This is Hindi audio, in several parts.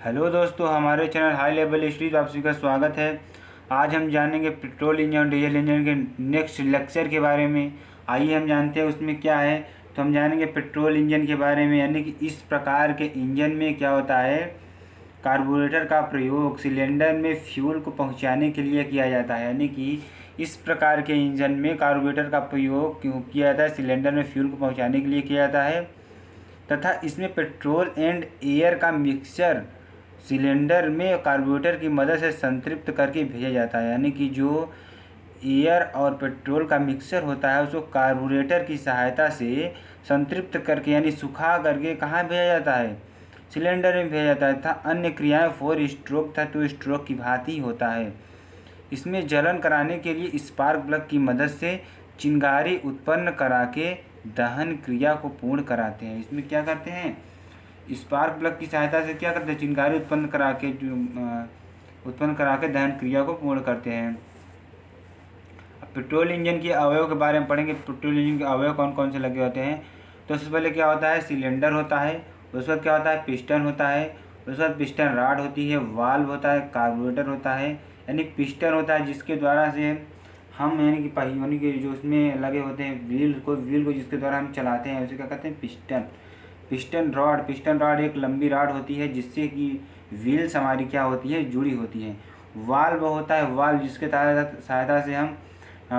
हेलो दोस्तों, हमारे चैनल हाई लेवल स्टडीज आप सभी का स्वागत है। आज हम जानेंगे पेट्रोल इंजन और डीजल इंजन के नेक्स्ट लेक्चर के बारे में। आइए हम जानते हैं उसमें क्या है। तो हम जानेंगे पेट्रोल इंजन के बारे में, यानी कि इस प्रकार के इंजन में क्या होता है, कार्बोरेटर का प्रयोग सिलेंडर में फ्यूल को पहुंचाने के लिए किया जाता है। यानी कि इस प्रकार के इंजन में कार्बोरेटर का प्रयोग क्यों किया जाता है, सिलेंडर में फ्यूल को पहुंचाने के लिए किया जाता है। तथा इसमें पेट्रोल एंड एयर का मिक्सचर सिलेंडर में कार्बोरेटर की मदद से संतृप्त करके भेजा जाता है। यानी कि जो एयर और पेट्रोल का मिक्सचर होता है उसको कार्बोरेटर की सहायता से संतृप्त करके यानी सुखा करके कहाँ भेजा जाता है, सिलेंडर में भेजा जाता है। तथा अन्य क्रियाएं 4 स्ट्रोक तथा 2 स्ट्रोक की भांति होता है। इसमें जलन कराने के लिए स्पार्क प्लग की मदद से चिंगारी उत्पन्न करा के दहन क्रिया को पूर्ण कराते हैं। इसमें क्या करते हैं, स्पार्क प्लग की सहायता से क्या करते हैं, चिंगारी उत्पन्न करा के दहन क्रिया को पूर्ण करते हैं। अब पेट्रोल इंजन के अवयव के बारे में पढ़ेंगे। पेट्रोल इंजन के अवयव कौन कौन से लगे होते हैं। तो सबसे पहले क्या होता है, सिलेंडर होता है। उसके बाद क्या होता है, पिस्टन होता है। उसके बाद पिस्टन रॉड होती है, वाल्व होता है, कार्बोरेटर होता है। यानी पिस्टन होता है जिसके द्वारा से हम यानी कि पहियों के जो उसमें लगे होते हैं व्हील को जिसके द्वारा हम चलाते हैं उसे क्या कहते हैं, पिस्टन। पिस्टन रॉड एक लंबी रॉड होती है जिससे कि व्हील्स हमारी क्या होती है, जुड़ी होती है। वाल्व होता है, वाल्व जिसके सहायता से हम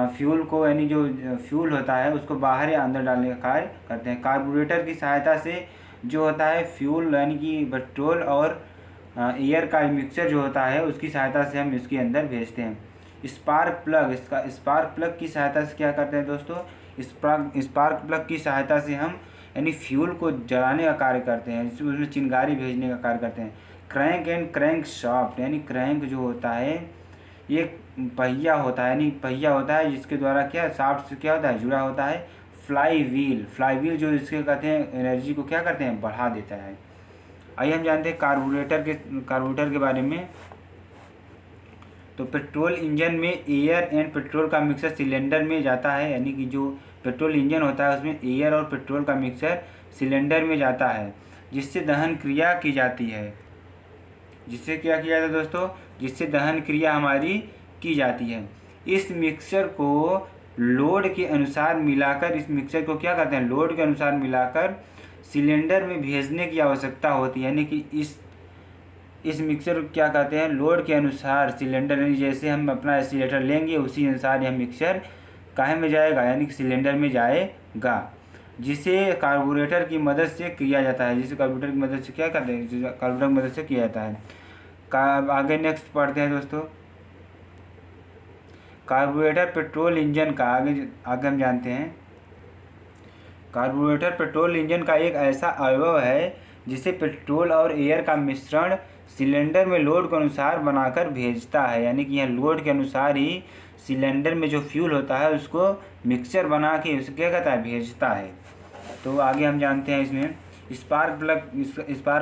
फ्यूल को यानी जो फ्यूल होता है उसको बाहर या अंदर डालने का कार्य करते हैं। कार्बोरेटर की सहायता से जो होता है फ्यूल यानी कि पेट्रोल और एयर का मिक्सचर जो होता है उसकी सहायता से हम इसके अंदर भेजते हैं। स्पार्क प्लग की सहायता से क्या करते हैं दोस्तों, स्पार्क प्लग की सहायता से हम यानी फ्यूल को जलाने का कार्य करते हैं, उसमें चिंगारी भेजने का कार्य करते हैं। क्रैंक एंड क्रैंक शाफ्ट यानी क्रैंक जो होता है ये पहिया होता है, यानी पहिया होता है जिसके द्वारा क्या शाफ्ट से क्या होता है, जुड़ा होता है। फ्लाई व्हील जो इसके कहते हैं एनर्जी को क्या करते हैं, बढ़ा देता है। आइए हम जानते हैं कार्बोरेटर के बारे में। तो पेट्रोल इंजन में एयर एंड पेट्रोल का मिक्सर सिलेंडर में जाता है। यानी कि जो पेट्रोल इंजन होता है उसमें एयर और पेट्रोल का मिक्सर सिलेंडर में जाता है जिससे दहन क्रिया की जाती है। जिससे क्या किया जाता है दोस्तों, जिससे दहन क्रिया हमारी की जाती है। इस मिक्सर को लोड के अनुसार मिलाकर इस मिक्सर को क्या करते हैं, लोड के अनुसार मिलाकर सिलेंडर में भेजने की आवश्यकता होती है। यानी कि इस मिक्सर को क्या कहते हैं, लोड के अनुसार सिलेंडर, यानी जैसे हम अपना एक्सीलेटर लेंगे उसी अनुसार यह मिक्सर काहे में जाएगा, यानी कि सिलेंडर में जाएगा, जिसे कार्बोरेटर की मदद से किया जाता है। जिसे कार्बोरेटर की मदद से क्या करते हैं, कार्बोरेटर की मदद से किया जाता है। आगे नेक्स्ट पढ़ते हैं दोस्तों, कार्बोरेटर पेट्रोल इंजन का आगे हम जानते हैं। कार्बोरेटर पेट्रोल इंजन का एक ऐसा अवयव है जिसे पेट्रोल और एयर का मिश्रण सिलेंडर में लोड के अनुसार बनाकर भेजता है। यानी कि यह लोड के अनुसार ही सिलेंडर में जो फ्यूल होता है उसको मिक्सचर बना के उसे क्या कहता है, भेजता है। तो आगे हम जानते हैं इसमें स्पार्क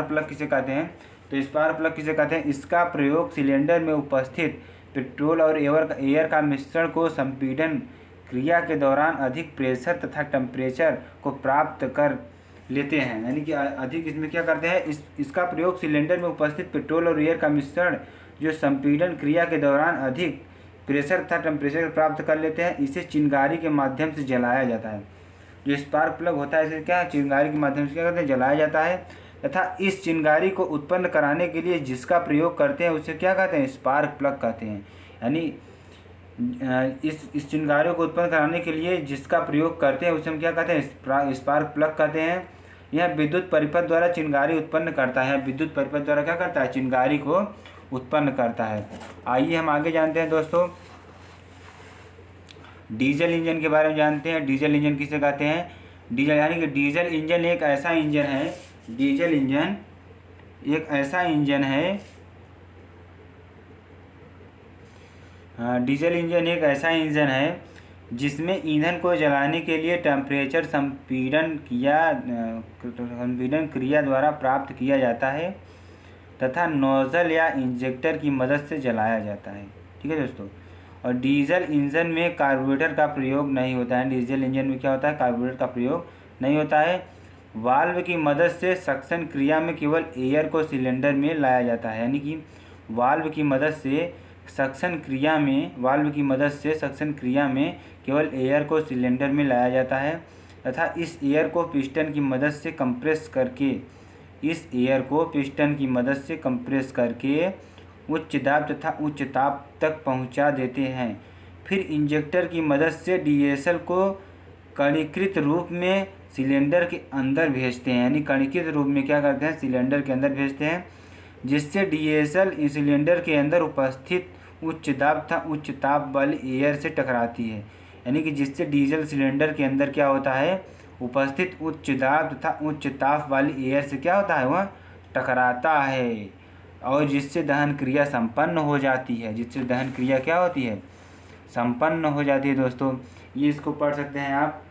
प्लग किसे कहते हैं। तो स्पार्क प्लग किसे कहते हैं, इसका प्रयोग सिलेंडर में उपस्थित पेट्रोल और एयर का मिश्रण को संपीड़न क्रिया के दौरान अधिक प्रेशर तथा टेम्परेचर को प्राप्त कर लेते हैं। यानी कि अधिक इसमें क्या करते हैं, इसका प्रयोग सिलेंडर में उपस्थित पेट्रोल और एयर का मिश्रण जो संपीड़न क्रिया के दौरान अधिक प्रेशर तथा टेम्परेचर प्राप्त कर लेते हैं, इसे चिंगारी के माध्यम से जलाया जाता है। जो स्पार्क प्लग होता है इसे क्या चिंगारी के माध्यम से क्या करते हैं, जलाया जाता है। तथा इस चिंगारी को उत्पन्न कराने के लिए जिसका प्रयोग करते हैं उसे क्या कहते हैं, स्पार्क प्लग कहते हैं। यानी इस चिंगारी को उत्पन्न कराने के लिए जिसका प्रयोग करते हैं उसे हम क्या कहते हैं, स्पार्क प्लग कहते हैं। यह विद्युत परिपथ द्वारा चिंगारी उत्पन्न करता है। विद्युत परिपथ द्वारा क्या करता है, चिंगारी को उत्पन्न करता है। आइए हम आगे जानते हैं दोस्तों, डीजल इंजन के बारे में जानते हैं। डीजल इंजन किसे कहते हैं, डीजल यानी कि डीजल इंजन एक ऐसा इंजन है, डीजल इंजन एक ऐसा इंजन है, डीजल इंजन एक ऐसा इंजन है जिसमें ईंधन को जलाने के लिए टेम्परेचर संपीड़न क्रिया द्वारा प्राप्त किया जाता है तथा नोजल या इंजेक्टर की मदद से जलाया जाता है। ठीक है दोस्तों। और डीजल इंजन में कार्बोरेटर का प्रयोग नहीं होता है। डीजल इंजन में क्या होता है, कार्बोरेटर का प्रयोग नहीं होता है। वाल्व की मदद से सक्शन क्रिया में केवल एयर को सिलेंडर में लाया जाता है, यानी कि वाल्व की मदद से सक्शन क्रिया में केवल एयर को सिलेंडर में लाया जाता है तथा इस एयर को पिस्टन की मदद से कंप्रेस करके उच्च दाब तथा उच्च ताप तक पहुंचा देते हैं। फिर इंजेक्टर की मदद से डीएसएल को कणीकृत रूप में सिलेंडर के अंदर भेजते हैं, यानी कणीकृत रूप में क्या करते हैं, सिलेंडर के अंदर भेजते हैं, जिससे डीएसएल सिलेंडर के अंदर उपस्थित उच्च दाब तथा उच्च ताप वाली एयर से टकराती है, यानी कि जिससे डीजल सिलेंडर के अंदर क्या होता है, उपस्थित उच्च दाब तथा उच्च ताप वाली एयर से क्या होता है, वह टकराता है और जिससे दहन क्रिया संपन्न हो जाती है, क्या होती है, संपन्न हो जाती है। दोस्तों ये इसको पढ़ सकते हैं आप।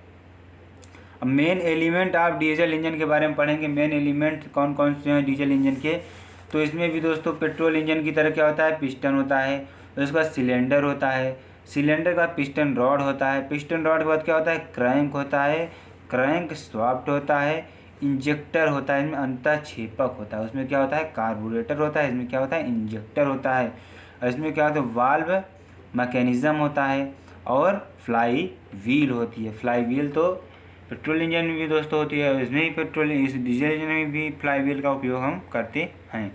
अब मेन एलिमेंट आप डीजल इंजन के बारे में पढ़ेंगे। मेन एलिमेंट कौन कौन से हैं डीजल इंजन के, तो इसमें भी दोस्तों पेट्रोल इंजन की तरह क्या होता है, पिस्टन होता है, उसके बाद सिलेंडर होता है, सिलेंडर का पिस्टन रॉड होता है, पिस्टन रॉड के बाद क्या होता है, क्रैंक होता है, क्रैंक शाफ्ट होता है, इंजेक्टर होता है, इसमें अंतःक्षेपक होता है, उसमें क्या होता है, कार्बोरेटर होता है, इसमें क्या होता है, इंजेक्टर होता है, और इसमें क्या होता है, वाल्व मैकेनिज्म होता है और फ्लाई व्हील होती है। फ्लाई व्हील तो पेट्रोल इंजन में भी दोस्तों होती है, इसमें भी इस डीजल इंजन में भी फ्लाई व्हील का उपयोग हम करते हैं।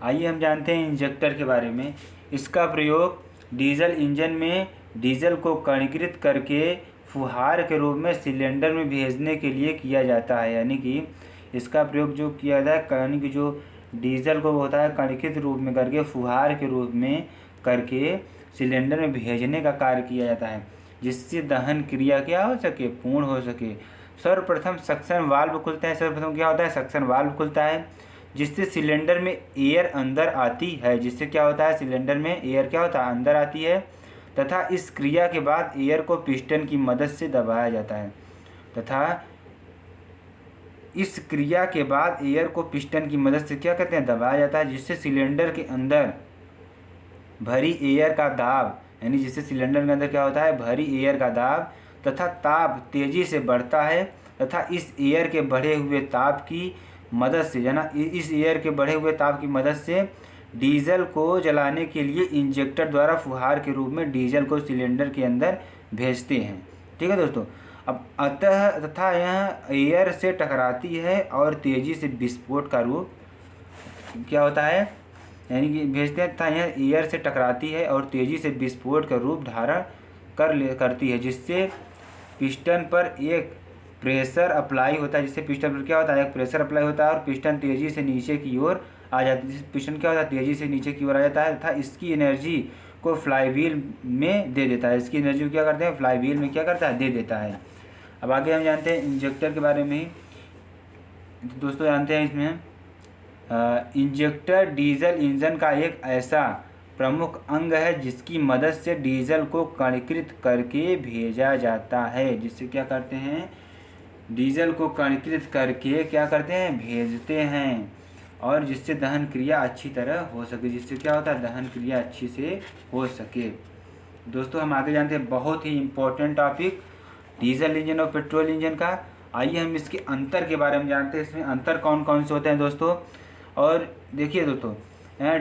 आइए हम जानते हैं इंजेक्टर के बारे में। इसका प्रयोग डीजल इंजन में डीजल को कणीकृत करके फुहार के रूप में सिलेंडर में भेजने के लिए किया जाता है, यानी कि इसका प्रयोग जो किया जाता है, यानी कि जो डीजल को होता है कणीकृत रूप में करके फुहार के रूप में करके सिलेंडर में भेजने का कार्य किया जाता है, जिससे दहन क्रिया क्या हो सके, पूर्ण हो सके। सर्वप्रथम सक्शन वाल्व खुलते हैं, सर्वप्रथम क्या होता है, सक्शन वाल्व खुलता है, जिससे सिलेंडर में एयर अंदर आती है, जिससे क्या होता है, सिलेंडर में एयर क्या होता है, अंदर आती है, तथा इस क्रिया के बाद एयर को पिस्टन की मदद से दबाया जाता है, जिससे सिलेंडर के अंदर भरी एयर का दाब, यानी जिससे सिलेंडर के अंदर क्या होता है, भरी एयर का दाब तथा ताप तेजी से बढ़ता है, तथा इस एयर के बढ़े हुए ताप की मदद से डीजल को जलाने के लिए इंजेक्टर द्वारा फुहार के रूप में डीजल को सिलेंडर के अंदर भेजते हैं। ठीक है दोस्तों। अब तथा यह एयर से टकराती है और तेजी से विस्फोट का रूप क्या होता है, यानी कि भेजते हैं तथा यह एयर से टकराती है और तेजी से विस्फोट का रूप धारण करती है, जिससे पिस्टन पर एक प्रेशर अप्लाई होता है, एक प्रेशर अप्लाई होता है और पिस्टन तेजी से नीचे की ओर आ जाती है, पिस्टन क्या होता है, तेजी से नीचे की ओर आ जाता है तथा इसकी एनर्जी को फ्लाईव्हील में दे देता है, इसकी एनर्जी को क्या करते हैं, फ्लाईव्हील में क्या करता है, दे देता है। अब आगे हम जानते हैं इंजेक्टर के बारे में ही। तो दोस्तों जानते हैं इसमें इंजेक्टर डीजल इंजन का एक ऐसा प्रमुख अंग है जिसकी मदद से डीजल को कणीकृत करके भेजा जाता है, जिससे क्या करते हैं, डीजल को कणीकृत करके क्या करते हैं, भेजते हैं, और जिससे दहन क्रिया अच्छी तरह हो सके, जिससे क्या होता है, दहन क्रिया अच्छी से हो सके। दोस्तों हम आगे जानते हैं बहुत ही इम्पोर्टेंट टॉपिक डीजल इंजन और पेट्रोल इंजन का। आइए हम इसके अंतर के बारे में जानते हैं, इसमें अंतर कौन कौन से होते हैं दोस्तों। और देखिए दोस्तों,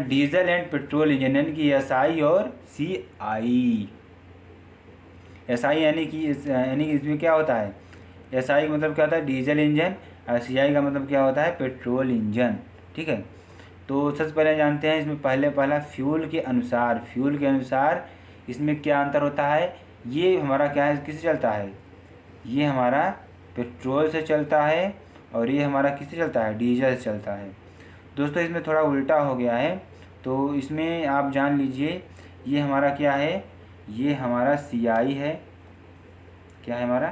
डीजल एंड पेट्रोल इंजन यानी कि एसआई और सीआई। एसआई यानी कि इसमें क्या होता है, एसआई का मतलब क्या होता है, डीजल इंजन, और सीआई का मतलब क्या होता है, पेट्रोल इंजन। ठीक है। तो सबसे पहले जानते हैं इसमें पहला फ्यूल के अनुसार इसमें क्या अंतर होता है। ये हमारा क्या है, किससे चलता है, ये हमारा पेट्रोल से चलता है और ये हमारा किससे चलता है, डीजल से चलता है। दोस्तों इसमें थोड़ा उल्टा हो गया है, तो इसमें आप जान लीजिए ये हमारा क्या है, ये हमारा सीआई है। क्या है हमारा,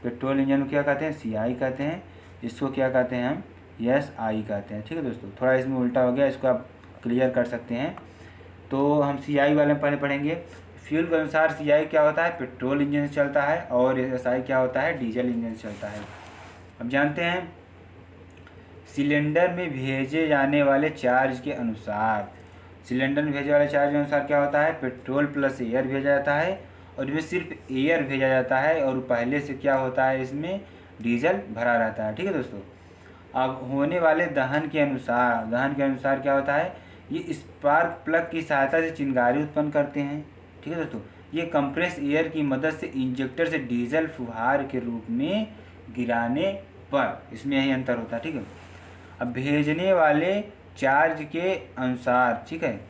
पेट्रोल इंजन को क्या कहते हैं, सीआई कहते हैं, इसको क्या कहते हैं हम, एसआई कहते हैं। ठीक है दोस्तों, थोड़ा इसमें उल्टा हो गया, इसको आप क्लियर कर सकते हैं। तो हम सीआई वाले में पहले पढ़ेंगे। फ्यूल के अनुसार सीआई क्या होता है, पेट्रोल इंजन से चलता है, और एसआई क्या होता है, डीजल इंजन से चलता है। अब जानते हैं सिलेंडर में भेजे जाने वाले चार्ज के अनुसार, क्या होता है, पेट्रोल प्लस एयर भेजा जाता है, और इसमें सिर्फ एयर भेजा जाता है, और पहले से क्या होता है, इसमें डीजल भरा रहता है। ठीक है दोस्तों। अब होने वाले दहन के अनुसार क्या होता है, ये स्पार्क प्लग की सहायता से चिंगारी उत्पन्न करते हैं। ठीक है दोस्तों। ये कंप्रेस एयर की मदद से इंजेक्टर से डीजल फुहार के रूप में गिराने पर, इसमें यही अंतर होता है। ठीक है। अब भेजने वाले चार्ज के अनुसार, ठीक है,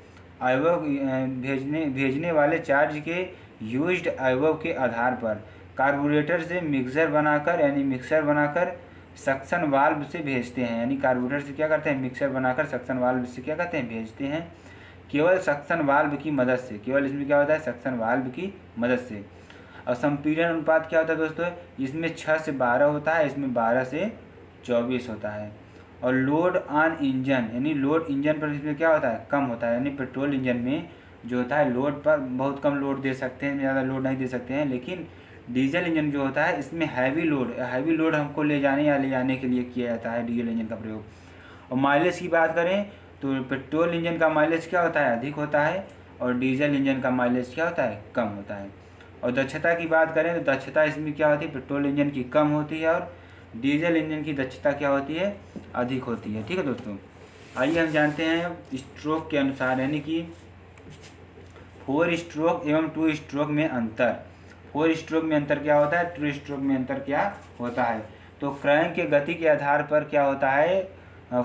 अवयव भेजने वाले चार्ज के यूज्ड अवयव के आधार पर कार्बोरेटर से मिक्सर बनाकर सक्शन वाल्व से भेजते हैं। यानी कार्बोरेटर से क्या करते हैं, मिक्सर बनाकर सक्शन वाल्व से क्या करते हैं, भेजते हैं। केवल सक्शन वाल्व की मदद से, केवल इसमें क्या होता है, सक्शन वाल्व की मदद से। और संपीड़न अनुपात क्या होता है दोस्तों, इसमें 6 से 12 होता है, इसमें 12 से 24 होता है। और लोड ऑन इंजन, यानी लोड इंजन पर इसमें क्या होता है, कम होता है। यानी पेट्रोल इंजन में जो होता है लोड पर बहुत कम लोड दे सकते हैं, ज़्यादा लोड नहीं दे सकते हैं। लेकिन डीजल इंजन जो होता है इसमें हैवी लोड हमको ले जाने या ले जाने के लिए किया जाता है डीजल इंजन का प्रयोग। और माइलेज की बात करें तो पेट्रोल इंजन का माइलेज क्या होता है, अधिक होता है, और डीजल इंजन का माइलेज क्या होता है, कम होता है। और दक्षता की बात करें तो दक्षता इसमें क्या होती है, पेट्रोल इंजन की कम होती है और डीजल इंजन की दक्षता क्या होती है, अधिक होती है। ठीक है दोस्तों। आइए हम जानते हैं स्ट्रोक के अनुसार, यानी कि 4 स्ट्रोक एवं 2 स्ट्रोक में अंतर। 4 स्ट्रोक में अंतर क्या होता है, 2 स्ट्रोक में अंतर क्या होता है। तो क्रैंक के गति के आधार पर क्या होता है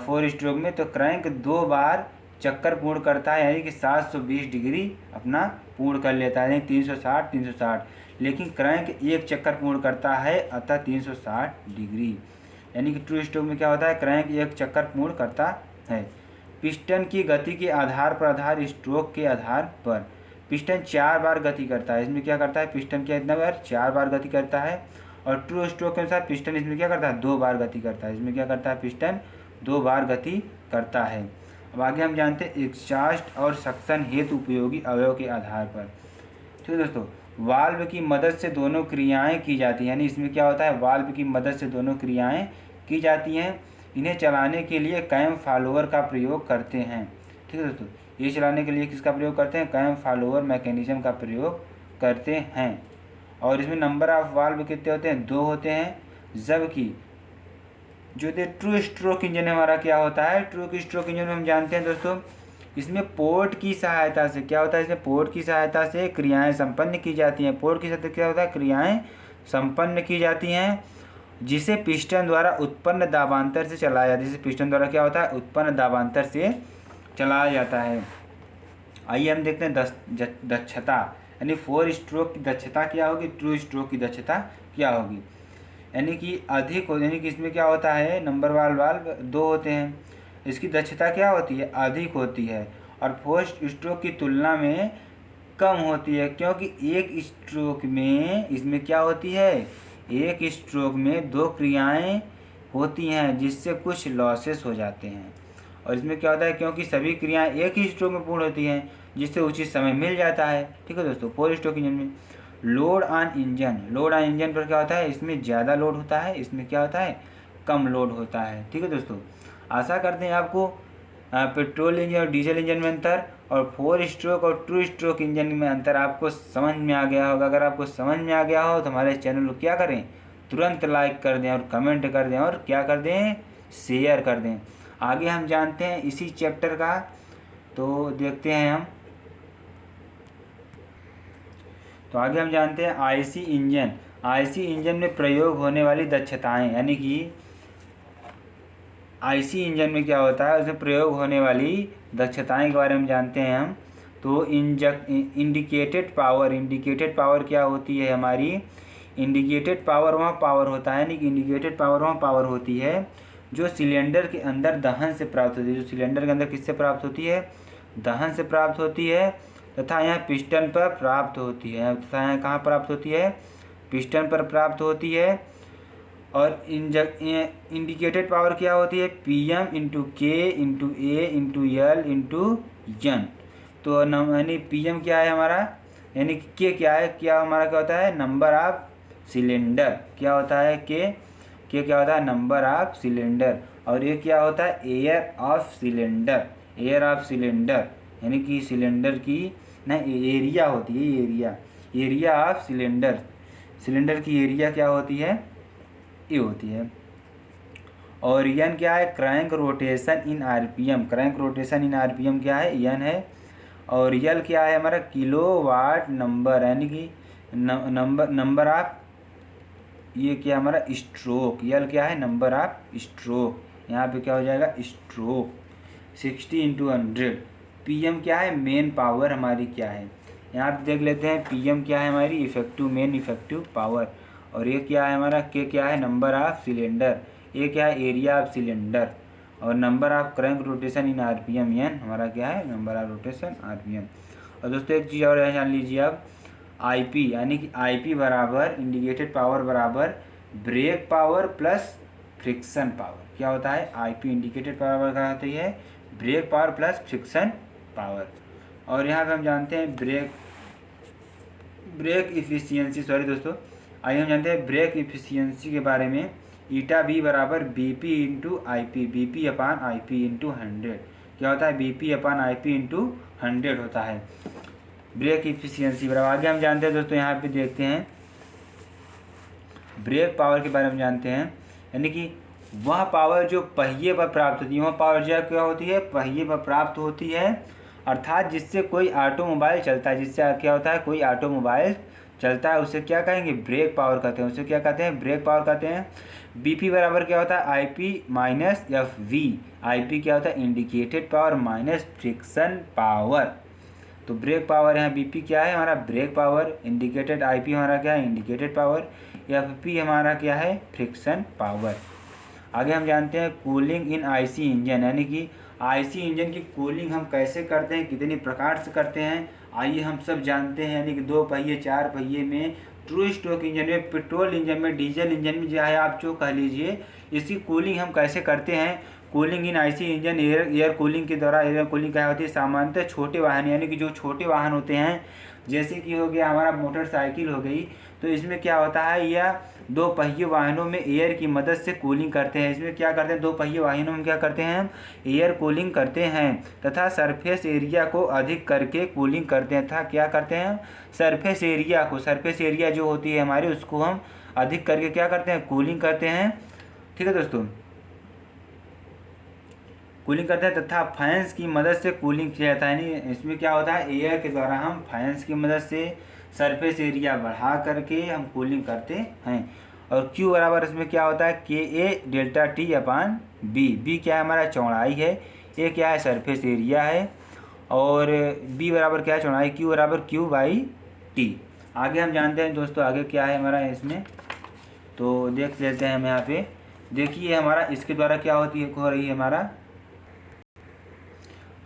4 स्ट्रोक में, तो क्रैंक 2 बार चक्कर पूर्ण करता है, यानी कि 720 डिग्री अपना पूर्ण कर लेता है, यानी 360। लेकिन क्रैंक एक चक्कर पूर्ण करता है, अतः 360 डिग्री। यानी कि 2 स्ट्रोक में क्या होता है, क्रैंक एक चक्कर पूर्ण करता है। पिस्टन की गति के आधार पर स्ट्रोक के आधार पर पिस्टन 4 बार गति करता है। इसमें क्या करता है, पिस्टन क्या इतना बार 4 बार गति करता है। और 2 स्ट्रोक के अनुसार पिस्टन इसमें क्या करता है, 2 बार गति करता है। इसमें क्या करता है, पिस्टन 2 बार गति करता है। अब आगे हम जानते हैं एग्जॉस्ट और सक्शन हेतु उपयोगी अवयव के आधार पर। ठीक है दोस्तों। वाल्व की मदद से दोनों क्रियाएं की जाती हैं, यानी इसमें क्या होता है, वाल्व की मदद से दोनों क्रियाएं की जाती हैं। इन्हें चलाने के लिए कैम फॉलोअर का प्रयोग करते हैं। ठीक है दोस्तों। ये चलाने के लिए किसका प्रयोग करते हैं, कैम फॉलोअर मैकेनिज्म का प्रयोग करते हैं। और इसमें नंबर ऑफ वाल्व कितने होते हैं, 2 होते हैं। जबकि जो ट्रू स्ट्रोक इंजन हमारा क्या होता है, ट्रू स्ट्रोक इंजन में हम जानते हैं दोस्तों, इसमें पोर्ट की सहायता से क्या होता है, इसमें पोर्ट की सहायता से क्रियाएं संपन्न की जाती हैं। पोर्ट की सहायता क्या होता है, क्रियाएं संपन्न की जाती हैं, जिसे पिस्टन द्वारा उत्पन्न दाबांतर से चलाया जाता है। जिसे पिस्टन द्वारा क्या होता है, उत्पन्न दाबांतर से चलाया जाता है। आइए हम देखते हैं दक्षता, यानी 4 स्ट्रोक की दक्षता क्या होगी, 2 स्ट्रोक की दक्षता क्या होगी। यानी कि अधिक हो, यानी कि इसमें क्या होता है, नंबर वाल्व 2 होते हैं, इसकी दक्षता क्या होती है, अधिक होती है। और 4 स्ट्रोक की तुलना में कम होती है, क्योंकि एक स्ट्रोक में इसमें क्या होती है, एक स्ट्रोक में 2 क्रियाएं होती हैं, जिससे कुछ लॉसेस हो जाते हैं। और इसमें क्या होता है, क्योंकि सभी क्रियाएं एक ही स्ट्रोक में पूर्ण होती हैं, जिससे उचित समय मिल जाता है। ठीक है दोस्तों। 4 स्ट्रोक इंजन में लोड ऑन इंजन पर क्या होता है, इसमें ज़्यादा लोड होता है, इसमें क्या होता है, कम लोड होता है। ठीक है दोस्तों। आशा करते हैं आपको पेट्रोल इंजन और डीजल इंजन में अंतर और 4 स्ट्रोक और 2 स्ट्रोक इंजन में अंतर आपको समझ में आ गया होगा। अगर आपको समझ में आ गया हो तो हमारे चैनल को क्या करें, तुरंत लाइक कर दें और कमेंट कर दें और क्या कर दें, शेयर कर दें। आगे हम जानते हैं इसी चैप्टर का, तो देखते हैं हम। तो आगे हम जानते हैं आईसी इंजन में प्रयोग होने वाली दक्षताएं, यानी कि आईसी इंजन में क्या होता है, उसमें प्रयोग होने वाली दक्षताएं के बारे में जानते हैं हम। तो इंडिकेटेड पावर क्या होती है हमारी, इंडिकेटेड पावर वहाँ पावर होता है, यानी कि इंडिकेटेड पावर वहाँ पावर होती है जो सिलेंडर के अंदर दहन से प्राप्त होती है। जो सिलेंडर के अंदर किससे प्राप्त होती है, दहन से प्राप्त होती है, तथा यहाँ पिस्टन पर प्राप्त होती है। तथा यहाँ कहाँ प्राप्त होती है, पिस्टन पर प्राप्त होती है। और इंडिकेटेड पावर क्या होती है, PM into K into A into L into N। तो यानी PM क्या है हमारा, यानी K क्या है, क्या हमारा क्या होता है, नंबर ऑफ सिलेंडर। क्या होता है K क्या होता है, नंबर ऑफ सिलेंडर। और ये क्या होता है, एयर ऑफ सिलेंडर, यानी कि सिलेंडर की एरिया होती है, एरिया ऑफ सिलेंडर की एरिया क्या होती है, ये होती है। और एन क्या है, crank rotation in RPM, crank rotation in RPM क्या है, एन है। और यल क्या है हमारा, किलोवाट नंबर, यानी कि नंबर ऑफ, ये क्या हमारा स्ट्रोक, यल क्या है, नंबर ऑफ स्ट्रोक, यहाँ पे क्या हो जाएगा, स्ट्रोक 60/100। पीएम क्या है, मेन पावर हमारी क्या है, यहाँ पे देख लेते हैं। पीएम क्या है हमारी, इफेक्टिव मेन इफेक्टिव पावर। और ये क्या है हमारा, के क्या है, नंबर ऑफ सिलेंडर, ये क्या है, एरिया ऑफ सिलेंडर। और number of crank rotation in RPM, N हमारा क्या है, नंबर ऑफ रोटेशन आरपीएम। और दोस्तों एक चीज़ और जान लीजिए आप, आईपी, यानी कि आईपी बराबर इंडिकेटेड पावर बराबर brake power plus friction power. क्या होता है, आईपी इंडिकेटेड पावर क्या होती है, brake power plus friction power. और यहाँ पे हम जानते हैं ब्रेक इफिशियंसी, सॉरी दोस्तों, आइए हम जानते हैं ब्रेक इफिशियंसी के बारे में। ईटा बी बराबर BP into I P, BP upon I P into 100। क्या होता है, BP upon I P into 100 होता है ब्रेक इफिशियंसी बराबर। आगे हम जानते हैं दोस्तों, यहाँ पे देखते हैं ब्रेक पावर के बारे में जानते हैं, यानी कि वह पावर जो पहिए पर प्राप्त होती है, वह पावर जो क्या होती है, पहिए पर प्राप्त होती है, अर्थात जिससे कोई ऑटोमोबाइल चलता है, जिससे क्या होता है, कोई ऑटोमोबाइल चलता है, उसे क्या कहेंगे, ब्रेक पावर कहते हैं, उसे क्या कहते हैं, ब्रेक पावर कहते हैं। बीपी बराबर क्या होता है, IP minus F V, IP क्या होता है, indicated power minus friction power. तो ब्रेक पावर यहाँ बीपी क्या है हमारा, ब्रेक पावर, इंडिकेटेड आईपी हमारा क्या है, इंडिकेटेड पावर, एफपी हमारा क्या है, फ्रिक्शन पावर। आगे हम जानते हैं कूलिंग इन आईसी इंजन, यानी कि आईसी इंजन की कूलिंग हम कैसे करते हैं, कितनी प्रकार से करते हैं, आइए हम सब जानते हैं। यानी कि 2 पहिए 4 पहिए में, ट्रू स्ट्रोक इंजन में, पेट्रोल इंजन में, डीजल इंजन में, चाहे आप जो कह लीजिए, इसकी कूलिंग हम कैसे करते हैं। Cooling in IC engine, air cooling के द्वारा। एयर कूलिंग क्या होती है, सामान्यतः छोटे वाहन, यानी कि जो छोटे वाहन होते हैं, जैसे कि हो गया हमारा मोटरसाइकिल हो गई, तो इसमें क्या होता है, यह 2 पहिए वाहनों में एयर की मदद से कूलिंग करते हैं। इसमें क्या करते हैं, 2 पहिए वाहनों में क्या करते हैं, एयर कूलिंग करते हैं, तथा सरफेस एरिया को अधिक करके कूलिंग करते हैं। तथा क्या करते हैं, सरफेस एरिया को, सरफेस एरिया जो होती है हमारी, उसको हम अधिक करके क्या करते हैं, कूलिंग करते हैं। ठीक है दोस्तों, कूलिंग करते हैं, तथा फैंस की मदद से कूलिंग किया जाता है। यानी इसमें क्या होता है, एयर के द्वारा हम फैंस की मदद से सरफेस एरिया बढ़ा करके हम कूलिंग करते हैं। और Q बराबर इसमें क्या होता है, के ए delta T upon B. B क्या है हमारा, चौड़ाई है, ए क्या है, सरफेस एरिया है, और बी बराबर क्या है, चौड़ाई। Q बराबर Q बाई टी। आगे हम जानते हैं दोस्तों, आगे क्या है हमारा इसमें, तो देख लेते हैं हम यहाँ पे। देखिए हमारा इसके द्वारा क्या हो रही है हमारा,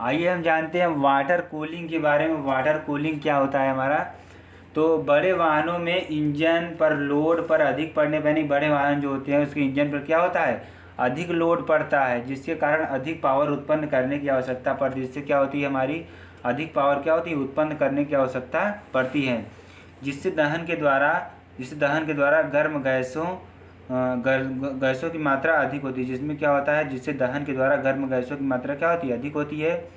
आइए हम जानते हैं वाटर कूलिंग के बारे में। वाटर कूलिंग क्या होता है हमारा, तो बड़े वाहनों में इंजन पर लोड पर अधिक पड़ने पर, यानी बड़े वाहन जो होते हैं उसके इंजन पर क्या होता है, अधिक लोड पड़ता है, जिसके कारण अधिक पावर उत्पन्न करने की आवश्यकता पड़ती है। जिससे क्या होती है हमारी, अधिक पावर क्या होती है, उत्पन्न करने की आवश्यकता पड़ती है, जिससे दहन के द्वारा गर्म गैसों की मात्रा अधिक होती है। जिसमें क्या होता है, जिससे दहन के द्वारा गर्म गैसों की मात्रा क्या होती है, अधिक होती है,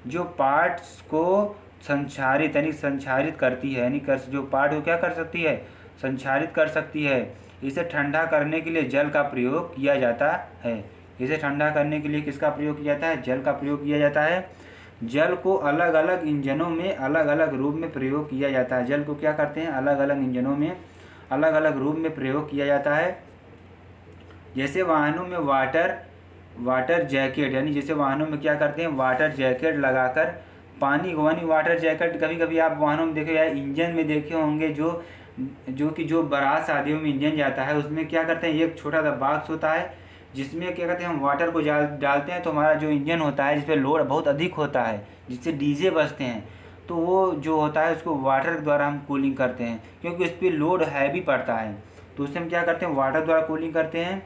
जो पार्ट्स को संचारित करती है, यानी जो पार्ट को क्या कर सकती है, संचारित कर सकती है। इसे ठंडा करने के लिए जल का प्रयोग किया जाता है। इसे ठंडा करने के लिए किसका प्रयोग किया जाता है, जल का प्रयोग किया जाता है। जल को अलग अलग इंजनों में अलग अलग रूप में प्रयोग किया जाता है। जल को क्या करते हैं, अलग अलग इंजनों में अलग अलग रूप में प्रयोग किया जाता है। जैसे वाहनों में वाटर जैकेट, यानी जैसे वाहनों में क्या करते हैं, वाटर जैकेट लगाकर पानी को, यानी वाटर जैकेट कभी कभी आप वाहनों में देखे या इंजन में देखे होंगे, जो बारात शादियों में इंजन जाता है, उसमें क्या करते हैं, एक छोटा सा बॉक्स होता है, जिसमें क्या कहते हैं, हम वाटर को डालते हैं, तो हमारा जो इंजन होता है, जिस पर लोड बहुत अधिक होता है, जिससे डीजे बजते हैं, तो वो जो होता है उसको वाटर के द्वारा हम कूलिंग करते हैं, क्योंकि उस पर लोड हैवी पड़ता है, तो उससे हम क्या करते हैं, वाटर द्वारा कूलिंग करते हैं।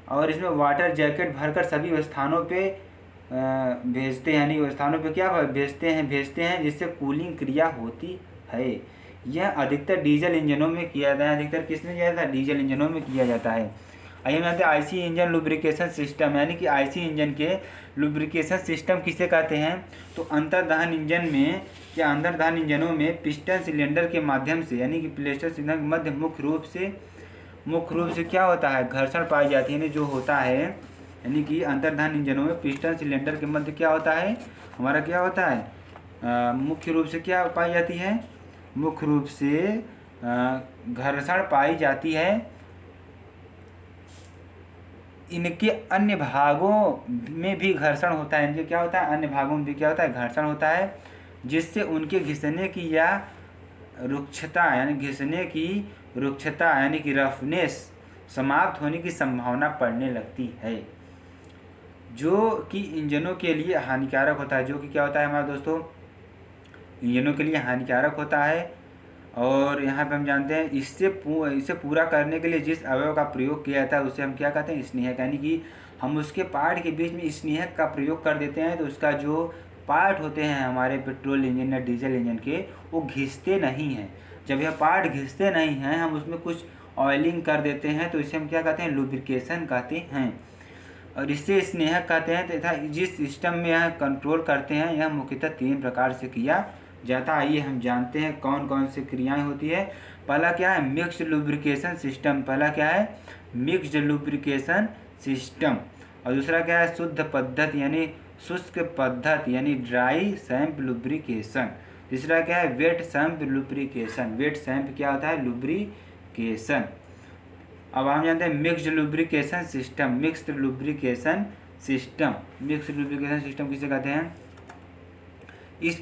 और इसमें वाटर जैकेट भरकर सभी स्थानों पे भेजते हैं, यानी स्थानों पे क्या भेजते हैं, जिससे कूलिंग क्रिया होती है। यह अधिकतर डीजल इंजनों में किया जाता है। अधिकतर किसमें किया जाता है, डीजल इंजनों में किया जाता है। आइए हम जानते हैं आईसी इंजन लुब्रिकेशन सिस्टम, यानी कि आईसी इंजन के लुब्रिकेशन सिस्टम किसे कहते हैं, तो अंतर्दहन इंजनों में पिस्टन सिलेंडर के माध्यम से, यानी कि पिस्टन सिलेंडर के मध्य मुख्य रूप से मुख्य रूप से क्या होता है, घर्षण पाई जाती है, यानी जो होता है, यानी कि अंतर्दहन इंजनों में पिस्टन सिलेंडर के मध्य क्या होता है, हमारा क्या होता है, मुख्य रूप से क्या पाई जाती है, मुख्य रूप से घर्षण पाई जाती है। इनके अन्य भागों में भी घर्षण होता है, इनके क्या होता है, अन्य भागों में भी क्या होता है, घर्षण होता है, जिससे उनके घिसने की या रुक्षता यानी घिसने की रुक्षता यानी कि रफनेस समाप्त होने की संभावना पड़ने लगती है, जो कि इंजनों के लिए हानिकारक होता है, जो कि क्या होता है हमारे दोस्तों, इंजनों के लिए हानिकारक होता है। और यहाँ पे हम जानते हैं इसे पूरा करने के लिए जिस अवयव का प्रयोग किया जाता है उसे हम क्या कहते हैं, स्नेहक, यानी कि हम उसके पार्ट के बीच में स्नेहक का प्रयोग कर देते हैं, तो उसका जो पार्ट होते हैं हमारे पेट्रोल इंजन या डीजल इंजन के, वो घिसते नहीं हैं। जब यह पार्ट घिसते नहीं हैं, हम उसमें कुछ ऑयलिंग कर देते हैं, तो इसे हम क्या कहते हैं, लुब्रिकेशन कहते हैं, और इससे स्नेहक कहते हैं। तथा जिस सिस्टम में यह कंट्रोल करते हैं, यह मुख्यतः 3 प्रकार से किया जाता है। आइए हम जानते हैं कौन कौन सी क्रियाएं होती है। पहला क्या है, मिक्स्ड लुब्रिकेशन सिस्टम, पहला क्या है, मिक्स्ड लुब्रिकेशन सिस्टम। और दूसरा क्या है, शुद्ध पद्धति यानी शुष्क पद्धति यानी ड्राई सैंप लुब्रिकेशन। तीसरा क्या है, वेट सैंप लुब्रिकेशन, वेट सैंप क्या होता है, लुब्रिकेशन। अब हम जानते हैं mixed lubrication system, mixed lubrication system, mixed lubrication system किसे कहते हैं, इस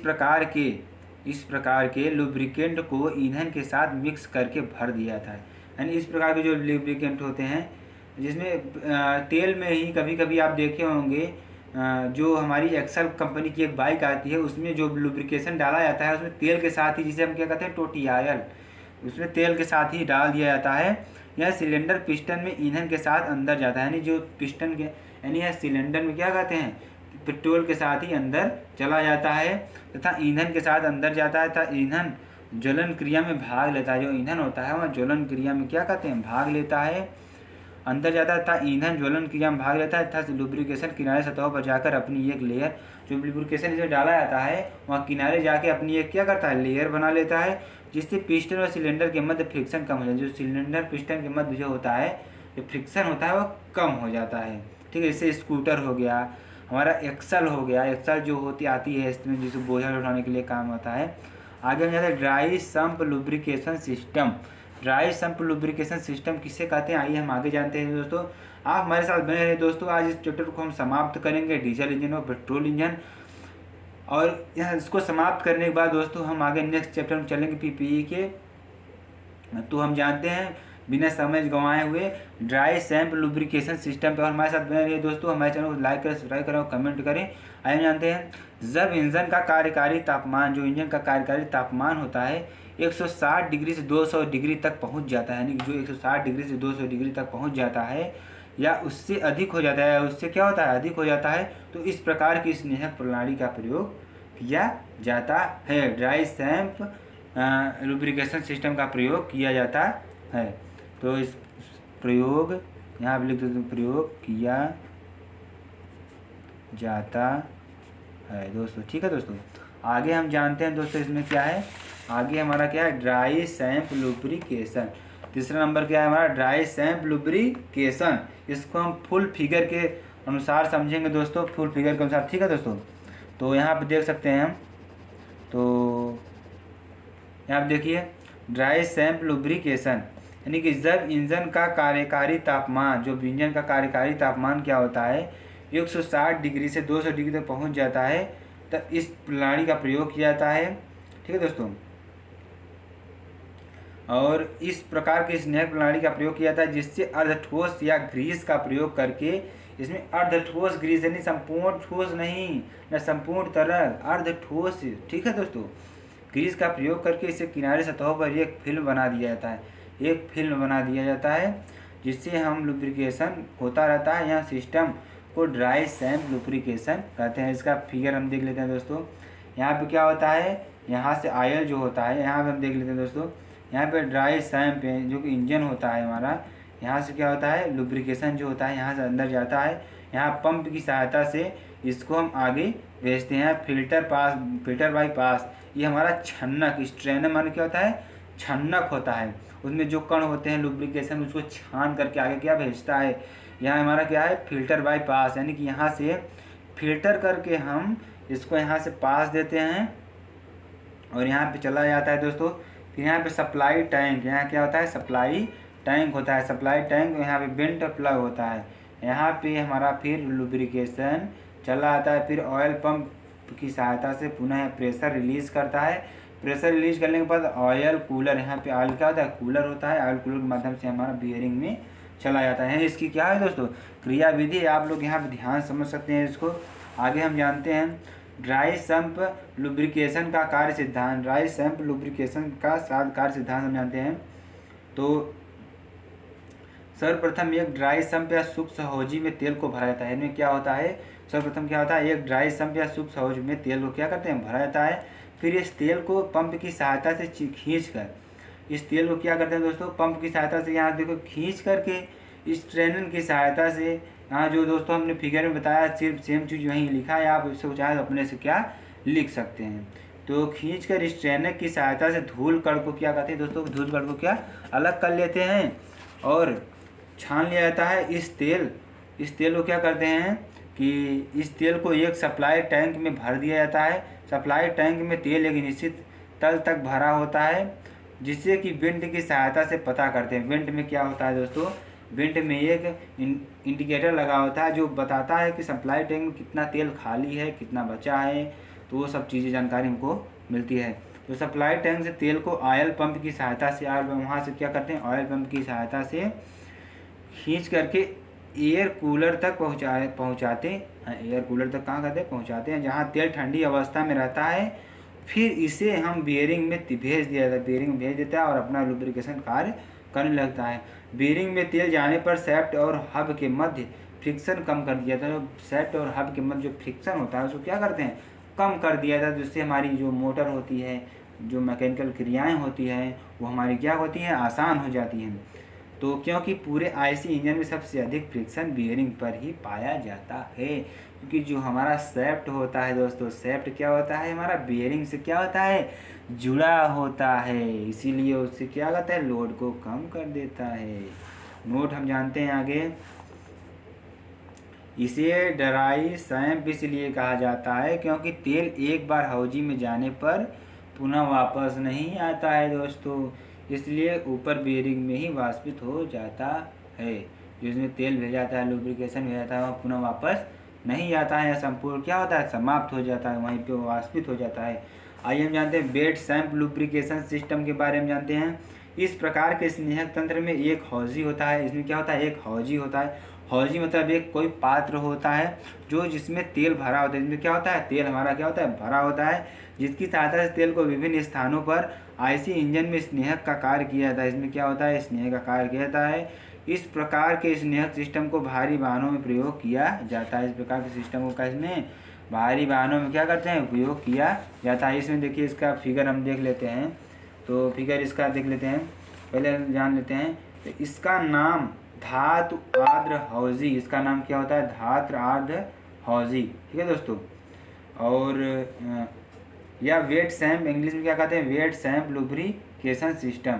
प्रकार के लुब्रिकेंट को ईंधन के साथ मिक्स करके भर दिया जाता है। यानी इस प्रकार के जो लुब्रिकेंट होते हैं, जिसमें तेल में ही कभी कभी आप देखे होंगे, जो हमारी एक्सल कंपनी की एक बाइक आती है, उसमें जो लुब्रिकेशन डाला जाता है उसमें तेल के साथ ही, जिसे हम क्या कहते हैं, टोटी आयल, उसमें तेल के साथ ही डाल दिया जाता है। यह सिलेंडर पिस्टन में ईंधन के साथ अंदर जाता है, यानी जो पिस्टन के यानी यह सिलेंडर में क्या कहते हैं, पेट्रोल के साथ ही अंदर चला जाता है तथा ईंधन के साथ अंदर जाता है, तथा ईंधन ज्वलन क्रिया में भाग लेता है। जो ईंधन होता है वह ज्वलन क्रिया में क्या कहते हैं, भाग लेता है, अंदर जाता है, तथा ईंधन ज्वलन क्रिया में भाग लेता है, तथा लुब्रिकेशन किनारे सतहों पर जाकर अपनी एक लेयर, जो लुब्रिकेशन इसे डाला जाता है वहाँ किनारे जाके अपनी एक क्या करता है, लेयर बना लेता है, जिससे पिस्टन और सिलेंडर के मध्य फ्रिक्शन कम हो जाता है। जो सिलेंडर पिस्टन के मध्य जो होता है, जो फ्रिक्शन होता है वो कम हो जाता है। ठीक है, जैसे स्कूटर हो गया, हमारा एक्सल हो गया, एक्सल जो होती आती है इसमें, जिसे बोझा उठाने के लिए काम आता है। आगे हम जाते हैं dry sump lubrication system. Dry sump lubrication system किसे कहते हैं, आइए हम आगे जानते हैं दोस्तों। आप हमारे साथ बने रहे दोस्तों, आज इस चैप्टर को हम समाप्त करेंगे, डीजल इंजन और पेट्रोल इंजन। और यह इसको समाप्त करने के बाद दोस्तों हम आगे नेक्स्ट चैप्टर में चलेंगे पीपीई के। तो हम जानते हैं बिना समय गंवाए हुए ड्राई सैंप लुब्रिकेशन सिस्टम पर हमारे साथ बने रहिए दोस्तों। हमारे चैनल को लाइक करें, सब्सक्राइब करें और कमेंट करें। आइए हम जानते हैं, जब इंजन का कार्यकारी तापमान, जो इंजन का कार्यकारी तापमान होता है 160 डिग्री से 200 डिग्री तक पहुंच जाता है, यानी कि जो 160 डिग्री से 200 डिग्री तक पहुंच जाता है या उससे अधिक हो जाता है, उससे क्या होता है, अधिक हो जाता है, तो इस प्रकार की स्नेहक प्रणाली का प्रयोग किया जाता है। ड्राई सैंप लुब्रिकेशन सिस्टम का प्रयोग किया जाता है। तो इस प्रयोग यहाँ पर लिख देते हैं, प्रयोग किया जाता है दोस्तों। ठीक है दोस्तों, आगे हम जानते हैं दोस्तों इसमें क्या है, आगे हमारा क्या है, ड्राई सैंप लुब्रिकेशन। तीसरा नंबर क्या है हमारा, ड्राई सैंप लुब्रिकेशन। इसको हम फुल फिगर के अनुसार समझेंगे दोस्तों, फुल फिगर के अनुसार। ठीक है दोस्तों, तो यहाँ पे देख सकते हैं हम, तो यहाँ पे देखिए ड्राई सैंप लुब्रिकेशन, यानी कि जब इंजन का कार्यकारी तापमान, जो इंजन का कार्यकारी तापमान क्या होता है 160 डिग्री से 200 डिग्री तक पहुंच जाता है, तब इस प्रणाली का प्रयोग किया जाता है। ठीक है दोस्तों, और इस प्रकार की स्नेहक प्रणाली का प्रयोग किया जाता है, जिससे अर्धठोस या ग्रीस का प्रयोग करके, इसमें अर्धठोस ग्रीस यानी संपूर्ण ठोस नहीं, न संपूर्ण तरल, अर्धठोस। ठीक है दोस्तों, ग्रीस का प्रयोग करके इसे किनारे सतहों पर एक फिल्म बना दिया जाता है, एक फिल्म बना दिया जाता है, जिससे हम लुब्रिकेशन होता रहता है। यह सिस्टम को ड्राई सैंप लुब्रिकेशन कहते हैं। इसका फिगर हम देख लेते हैं दोस्तों। यहाँ पे क्या होता है, यहाँ से आयल जो होता है, यहाँ पे हम देख लेते हैं दोस्तों, यहाँ पे ड्राई सैंप जो कि इंजन होता है हमारा, यहाँ से क्या होता है, लुब्रिकेशन जो होता है यहाँ से अंदर जाता है, यहाँ पंप की सहायता से इसको हम आगे भेजते हैं फिल्टर बाई पास। ये हमारा छन्नक, स्ट्रेनर माने क्या होता है, छन्नक होता है, उसमें जो कण होते हैं लुब्रिकेशन उसको छान करके आगे क्या भेजता है, यहाँ हमारा क्या है फिल्टर बाई पास, यानी कि यहाँ से फिल्टर करके हम इसको यहाँ से पास देते हैं और यहाँ पे चला जाता है दोस्तों। फिर यहाँ पे सप्लाई टैंक, यहाँ क्या होता है सप्लाई टैंक होता है, सप्लाई टैंक यहाँ पे वेंट प्लग होता है, यहाँ पे हमारा फिर लुब्रिकेशन चला आता है। फिर ऑयल पंप की सहायता से पुनः प्रेशर रिलीज करता है, प्रेशर रिलीज करने के बाद ऑयल कूलर, यहाँ पे ऑयल क्या होता है कूलर होता है, ऑयल कूलर के माध्यम से हमारा बियरिंग में चला जाता है। इसकी क्या है दोस्तों क्रिया विधि, आप लोग यहाँ पे ध्यान समझ सकते हैं इसको। आगे हम जानते हैं ड्राई सम्प लुब्रिकेशन का कार्य सिद्धांत, ड्राई सम्प लुब्रिकेशन का कार्य सिद्धांत हम जानते हैं। तो सर्वप्रथम एक ड्राई सम्प या सूक्ष्म सहोजी में तेल को भरा जाता है, इनमें क्या होता है सर्वप्रथम क्या होता है एक ड्राई सम्प या सूक्ष्म सहोजी में तेल को क्या करते हैं भरा जाता है। फिर इस तेल को पंप की सहायता से खींच कर, इस तेल को क्या करते हैं दोस्तों पंप की सहायता से यहाँ देखो खींच करके इस ट्रेनर की सहायता से, यहाँ जो दोस्तों हमने फिगर में बताया सिर्फ सेम चीज़ वहीं लिखा है, आप इसको चाहे तो अपने से क्या लिख सकते हैं। तो खींच कर इस ट्रेनर की सहायता से धूल कण को क्या कहते हैं दोस्तों धूल कण को क्या अलग कर लेते हैं और छान लिया जाता है। इस तेल को क्या करते हैं कि इस तेल को एक सप्लाई टैंक में भर दिया जाता है, सप्लाई टैंक में तेल एक निश्चित तल तक भरा होता है, जिससे कि वेंट की सहायता से पता करते हैं। वेंट में क्या होता है दोस्तों, वेंट में एक इंडिकेटर लगा होता है जो बताता है कि सप्लाई टैंक में कितना तेल खाली है कितना बचा है, तो वो सब चीज़ें जानकारी हमको मिलती है। तो सप्लाई टैंक से तेल को ऑयल पंप की सहायता से वहाँ से क्या करते हैं ऑयल पंप की सहायता से खींच करके एयर कूलर तक पहुँचाते हैं। एयर कूलर तक कहाँ करते हैं पहुँचाते हैं, जहाँ तेल ठंडी अवस्था में रहता है। फिर इसे हम बियरिंग में भेज दिया जाता है, बियरिंग में भेज देता है और अपना लुब्रिकेशन कार्य करने लगता है। बियरिंग में तेल जाने पर सैफ्ट और हब के मध्य फ्रिक्शन कम कर दिया जाता है। सैफ्ट और हब के मध्य जो फ्रिक्शन होता है उसको क्या करते हैं कम कर दिया जाता है, जिससे हमारी जो मोटर होती है जो मैकेनिकल क्रियाएँ होती हैं वो हमारी क्या होती हैं आसान हो जाती हैं। तो क्योंकि पूरे आईसी इंजन में सबसे अधिक फ्रिक्शन बियरिंग पर ही पाया जाता है, क्योंकि जो हमारा सैफ्ट होता है दोस्तों, सैफ्ट क्या होता है हमारा बियरिंग से क्या होता है जुड़ा होता है, इसीलिए उससे क्या करता है लोड को कम कर देता है। नोट हम जानते हैं आगे, इसे ड्राई सैंप इसलिए कहा जाता है क्योंकि तेल एक बार हौजी में जाने पर पुनः वापस नहीं आता है दोस्तों, इसलिए ऊपर बियरिंग में ही वाष्पित हो जाता है। जिसमें तेल भेजा जाता है लुब्रिकेशन भेजा जाता है वह पुनः वापस नहीं आता है, या संपूर्ण क्या होता है समाप्त हो जाता है, वहीं पे वाष्पित हो जाता है। आइए हम जानते हैं बेड सैंप लुब्रिकेशन सिस्टम के बारे में जानते हैं। इस प्रकार के स्नेहक तंत्र में एक हौजी होता है, इसमें क्या होता है एक हौजी होता है। हौजी मतलब एक कोई पात्र होता है जो जिसमें तेल भरा होता है, इसमें क्या होता है तेल हमारा क्या होता है भरा होता है, जिसकी सहायता से तेल को विभिन्न स्थानों पर आईसी इंजन में स्नेहक का कार्य किया जाता है। इसमें क्या होता है स्नेहक का कार्य किया जाता है। इस प्रकार के स्नेहक सिस्टम को भारी वाहनों में प्रयोग किया जाता है। इस प्रकार के सिस्टम को इसमें भारी वाहनों में क्या करते हैं उपयोग किया जाता है। इसमें देखिए इसका फिगर हम देख लेते हैं, तो फिगर इसका देख लेते हैं, पहले जान लेते हैं। तो इसका नाम धातु आर्द्र हौजी, इसका नाम क्या होता है धातु आर्द्र हौजी, ठीक है दोस्तों। और या वेट सैंप इंग्लिश में क्या कहते हैं वेट सैंप लुब्रिकेशन सिस्टम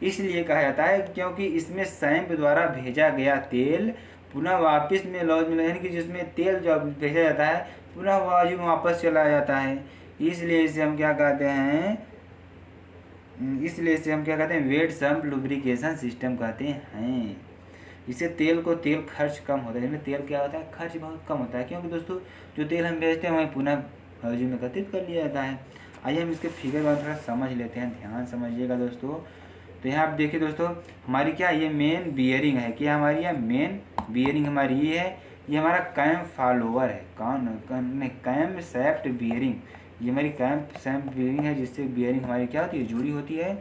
इसलिए कहा जाता है क्योंकि इसमें सैंप द्वारा भेजा गया तेल पुनः वापस में लॉज में, यानी कि जिसमें तेल जो भेजा जाता है पुनः वायु में वापस चला जाता है, इसलिए इसे हम क्या कहते हैं वेट सैंप लुब्रिकेशन सिस्टम कहते हैं। इससे तेल खर्च कम होता है, इसमें तेल क्या होता है खर्च बहुत कम होता है, क्योंकि दोस्तों जो तेल हम भेजते हैं वहीं पुनः हौजी में एकत्रित कर लिया जाता है। आइए हम इसके फिगर बारे में थोड़ा समझ लेते हैं, ध्यान समझिएगा दोस्तों। तो यहाँ आप देखिए दोस्तों हमारी क्या ये मेन बियरिंग है, क्या हमारी ये मेन बियरिंग हमारी ये है, ये हमारा कैम फॉलोअर है, कैम सैफ्ट बियरिंग, ये हमारी कैम सैफ्ट बियरिंग है, जिससे बियरिंग हमारी क्या होती है जुड़ी होती है।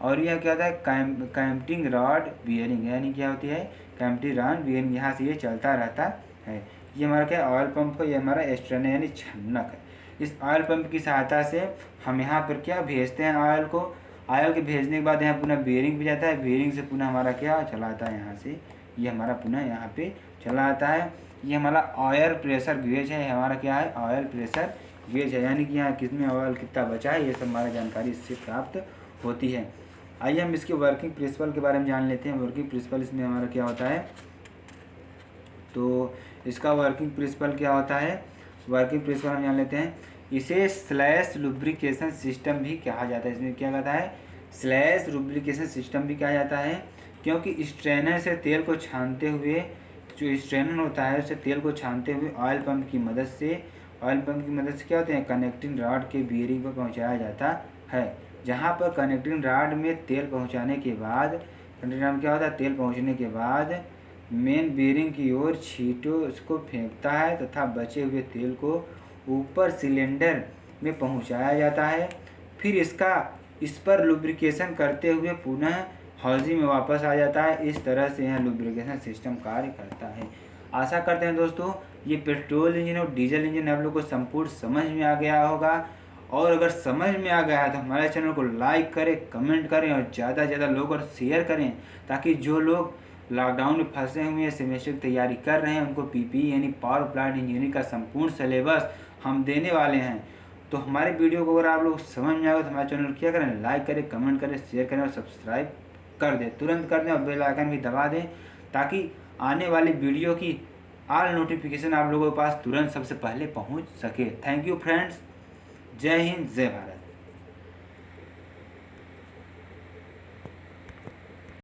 और यह क्या होता है कैम्पटिंग रॉड बियरिंग, यानी क्या होती है कैम्पटिंग रॉड बियरिंग, यहाँ से ये चलता रहता है। ये हमारा क्या ऑयल पंप का ये हमारा एक्सटर्नल यानी छन्नक है। इस ऑयल पंप की सहायता से हम यहाँ पर क्या भेजते हैं ऑयल को, ऑयल के भेजने के बाद यहाँ पुनः बियरिंग पे जाता है, बियरिंग से पुनः हमारा क्या चला आता है यहाँ से, ये हमारा पुनः यहाँ पे चला आता है। ये हमारा ऑयल प्रेशर गेज है, हमारा क्या है ऑयल प्रेशर गेज है, यानी कि यहाँ कितने ऑयल कितना बचा है ये सब हमारा जानकारी इससे प्राप्त होती है। आइए हम इसके वर्किंग प्रिंसिपल के बारे में जान लेते हैं। वर्किंग प्रिंसिपल इसमें हमारा क्या होता है, तो इसका वर्किंग प्रिंसिपल क्या होता है, वर्किंग प्रिंसिपल हम जान लेते हैं। इसे स्लैश लुब्रिकेशन सिस्टम भी कहा जाता है। इसमें क्या कहता है, स्लैश लुब्रिकेशन सिस्टम भी कहा जाता है, क्योंकि स्ट्रेनर से तेल को छानते हुए, जो स्ट्रेनर होता है उसे तेल को छानते हुए ऑयल पंप की मदद से क्या होते हैं, कनेक्टिंग रॉड के बीयरिंग पर पहुंचाया जाता है। जहां पर कनेक्टिंग रॉड में तेल पहुंचाने के बाद, कनेक्टिंग रॉड में क्या होता है, तेल पहुंचने के बाद मेन बीयरिंग की ओर छींटो उसको फेंकता है तथा बचे हुए तेल को ऊपर सिलेंडर में पहुंचाया जाता है। फिर इस पर लुब्रिकेशन करते हुए पुनः हौजी में वापस आ जाता है। इस तरह से यह लुब्रिकेशन सिस्टम कार्य करता है। आशा करते हैं दोस्तों ये पेट्रोल इंजन और डीजल इंजन आप लोग को संपूर्ण समझ में आ गया होगा। और अगर समझ में आ गया है तो हमारे चैनल को लाइक करें, कमेंट करें और ज़्यादा से ज़्यादा लोग और शेयर करें, ताकि जो लोग लॉकडाउन में फंसे हुए हैं, सेमेस्टर की तैयारी कर रहे हैं, उनको पीपीई यानी पावर प्लांट इंजीनियरिंग का संपूर्ण सिलेबस हम देने वाले हैं। तो हमारे वीडियो को अगर आप लोग समझ में आए तो हमारे चैनल को क्या करें, लाइक करें, कमेंट करें, शेयर करें और सब्सक्राइब कर दें, तुरंत कर दें और बेल आइकन भी दबा दें, ताकि आने वाली वीडियो की ऑल नोटिफिकेशन आप लोगों के पास तुरंत सबसे पहले पहुंच सके। थैंक यू फ्रेंड्स, जय हिंद, जय भारत।